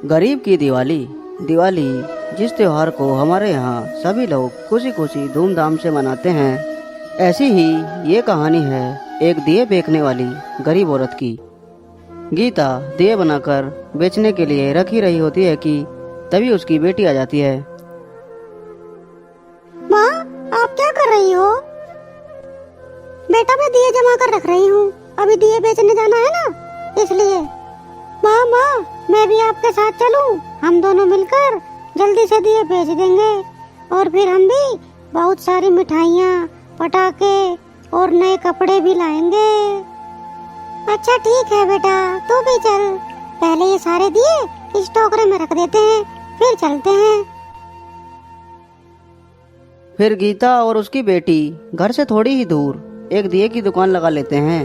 गरीब की दिवाली। दिवाली जिस त्योहार को हमारे यहाँ सभी लोग खुशी खुशी धूमधाम से मनाते हैं, ऐसी ही ये कहानी है एक दिए बेचने वाली गरीब औरत की। गीता दिए बनाकर बेचने के लिए रखी रही होती है कि तभी उसकी बेटी आ जाती है। माँ, आप क्या कर रही हो? बेटा, मैं दिए जमा कर रख रही हूँ, अभी दिए बेचने जाना है ना, इसलिए। माँ, मैं भी आपके साथ चलूं? हम दोनों मिलकर जल्दी से दिए बेच देंगे और फिर हम भी बहुत सारी मिठाइयाँ, पटाखे और नए कपड़े भी लाएंगे। अच्छा ठीक है बेटा, तू भी चल। पहले ये सारे दिए इस टोकरे में रख देते हैं, फिर चलते हैं। फिर गीता और उसकी बेटी घर से थोड़ी ही दूर एक दिए की दुकान लगा लेते हैं।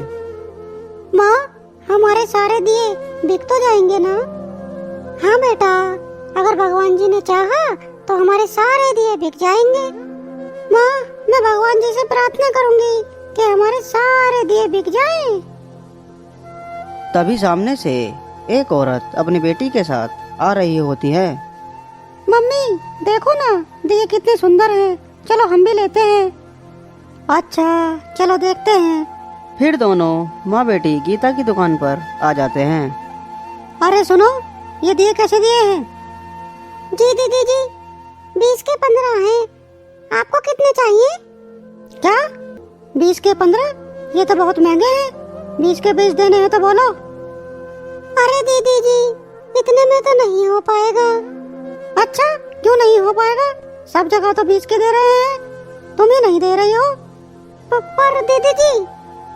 माँ, हमारे सारे दिए बिक तो जाएंगे ना? हाँ बेटा, अगर भगवान जी ने चाहा तो हमारे सारे दिए बिक जाएंगे। माँ, मैं भगवान जी से प्रार्थना करूंगी कि हमारे सारे दिए बिक जाएं। तभी सामने से एक औरत अपनी बेटी के साथ आ रही होती है। मम्मी देखो ना, दिए कितने सुंदर हैं, चलो हम भी लेते हैं। अच्छा चलो देखते हैं। फिर दोनों माँ बेटी गीता की दुकान पर आ जाते हैं। अरे सुनो, ये दिए कैसे दिए हैं? जी दीदी जी, 20 के 15 हैं। आपको कितने चाहिए? क्या 20 के 15? ये तो बहुत महंगे हैं, 20 के 20 देने हैं तो बोलो। अरे दीदी जी, इतने में तो नहीं हो पाएगा। अच्छा क्यों नहीं हो पाएगा? सब जगह तो 20 के दे रहे हैं, तुम ही नहीं दे रही हो। पर दीदी जी।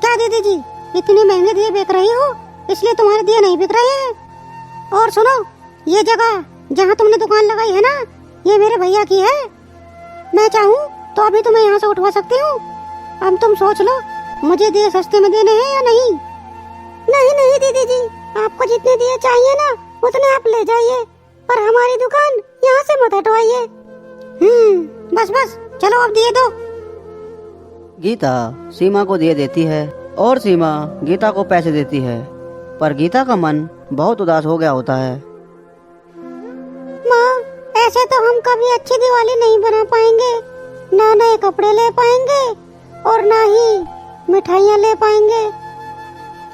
क्या दीदी जी, इतने महंगे दिए बेच रही हो इसलिए तुम्हारे दिए नहीं बिक रहे हैं। और सुनो, ये जगह जहाँ तुमने दुकान लगाई है ना, ये मेरे भैया की है। मैं चाहूँ तो अभी तुम्हें यहाँ से उठवा सकती हूँ। अब तुम सोच लो, मुझे दिए सस्ते में देने हैं या नहीं। नहीं दीदी जी, आपको जितने दिए चाहिए ना उतने आप ले जाइए, पर हमारी दुकान यहाँ से मत हटवाइए। बस चलो अब दिए दो। गीता सीमा को दिए देती है और सीमा गीता को पैसे देती है, पर गीता का मन बहुत उदास हो गया होता है। माँ, ऐसे तो हम कभी अच्छी दिवाली नहीं बना पाएंगे, ना नए कपड़े ले पाएंगे और ना ही मिठाइयाँ ले पाएंगे।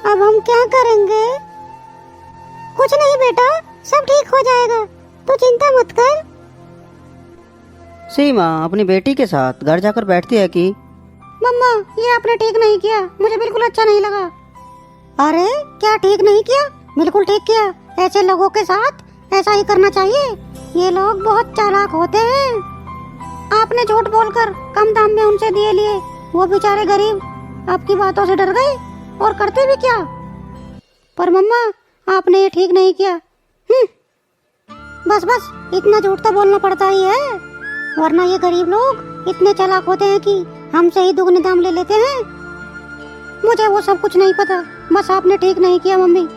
अब हम क्या करेंगे? कुछ नहीं बेटा, सब ठीक हो जाएगा, तू चिंता मत कर। सीमा अपनी बेटी के साथ घर जाकर बैठती है कि मम्मा, ये आपने ठीक नहीं किया, मुझे बिल्कुल अच्छा नहीं लगा। अरे क्या ठीक नहीं किया? बिल्कुल ठीक किया। ऐसे लोगों के साथ ऐसा ही करना चाहिए, ये लोग बहुत चालाक होते हैं। आपने झूठ बोलकर कम दाम में उनसे दिए लिए, वो बेचारे गरीब आपकी बातों से डर गए और करते भी क्या। पर मम्मा, आपने ये ठीक नहीं किया। बस इतना झूठ तो बोलना पड़ता ही है, वरना ये गरीब लोग इतने चालाक होते हैं कि हमसे ही दुगने दाम ले लेते हैं। मुझे वो सब कुछ नहीं पता, बस आपने ठीक नहीं किया मम्मी।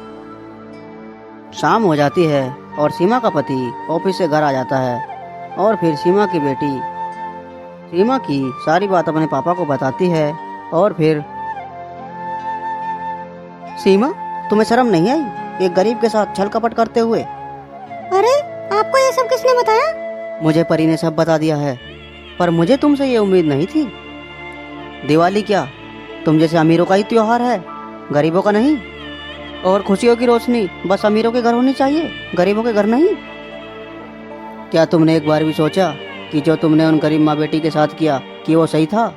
शाम हो जाती है और सीमा का पति ऑफिस से घर आ जाता है और फिर सीमा की बेटी सीमा की सारी बात अपने पापा को बताती है। और फिर सीमा, तुम्हें शर्म नहीं आई एक गरीब के साथ छल कपट करते हुए? अरे आपको ये सब किसने बताया? मुझे परी ने सब बता दिया है, पर मुझे तुमसे ये उम्मीद नहीं थी। दिवाली क्या तुम जैसे अमीरों का ही त्योहार है, गरीबों का नहीं। और खुशियों की रोशनी बस अमीरों के घर होनी चाहिए, गरीबों के घर नहीं। क्या तुमने एक बार भी सोचा कि जो तुमने उन गरीब माँ बेटी के साथ किया कि वो सही था?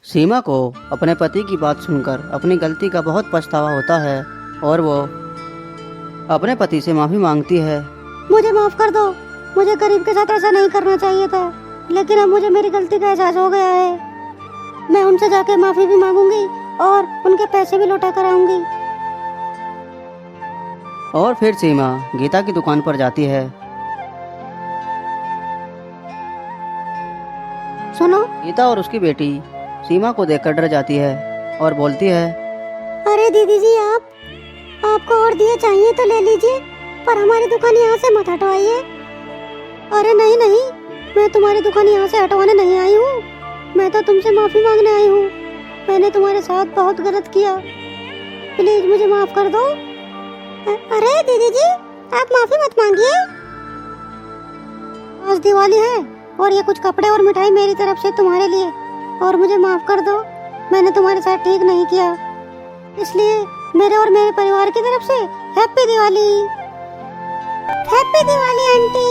सीमा को अपने पति की बात सुनकर अपनी गलती का बहुत पछतावा होता है और वो अपने पति से माफी मांगती है। मुझे माफ कर दो, मुझे गरीब के साथ ऐसा नहीं करना चाहिए था, लेकिन अब मुझे मेरी गलती का एहसास हो गया है। मैं उनसे जाके माफी भी मांगूंगी और उनके पैसे भी लौटा कर आऊंगी। और फिर सीमा गीता की दुकान पर जाती है। सुनो, गीता और उसकी बेटी सीमा को देखकर डर जाती है और बोलती है, अरे दीदी जी, आपको और दिए चाहिए तो ले लीजिए, पर हमारी दुकान यहाँ से मत हटवाइए। अरे नहीं, मैं तुम्हारी दुकान यहाँ से हटवाने नहीं आई हूँ, मैं तो तुमसे माफी मांगने आई हूँ। मैंने तुम्हारे साथ बहुत गलत किया, प्लीज मुझे माफ कर दो। अरे दीदी जी, आप माफी मत मांगिए। आज दिवाली है और ये कुछ कपड़े और मिठाई मेरी तरफ से तुम्हारे लिए, और मुझे माफ कर दो, मैंने तुम्हारे साथ ठीक नहीं किया, इसलिए मेरे और मेरे परिवार की तरफ से happy Diwali. Happy Diwali aunty.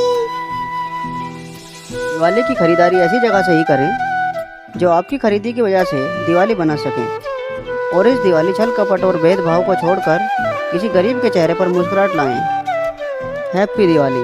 Diwali की खरीदारी ऐसी जगह से ही करें जो आपकी खरीदी की वजह से दिवाली बना सकें, और इस दिवाली छल कपट और भेदभाव को छोड़कर किसी गरीब के चेहरे पर मुस्कुराहट लाएं। हैप्पी दिवाली।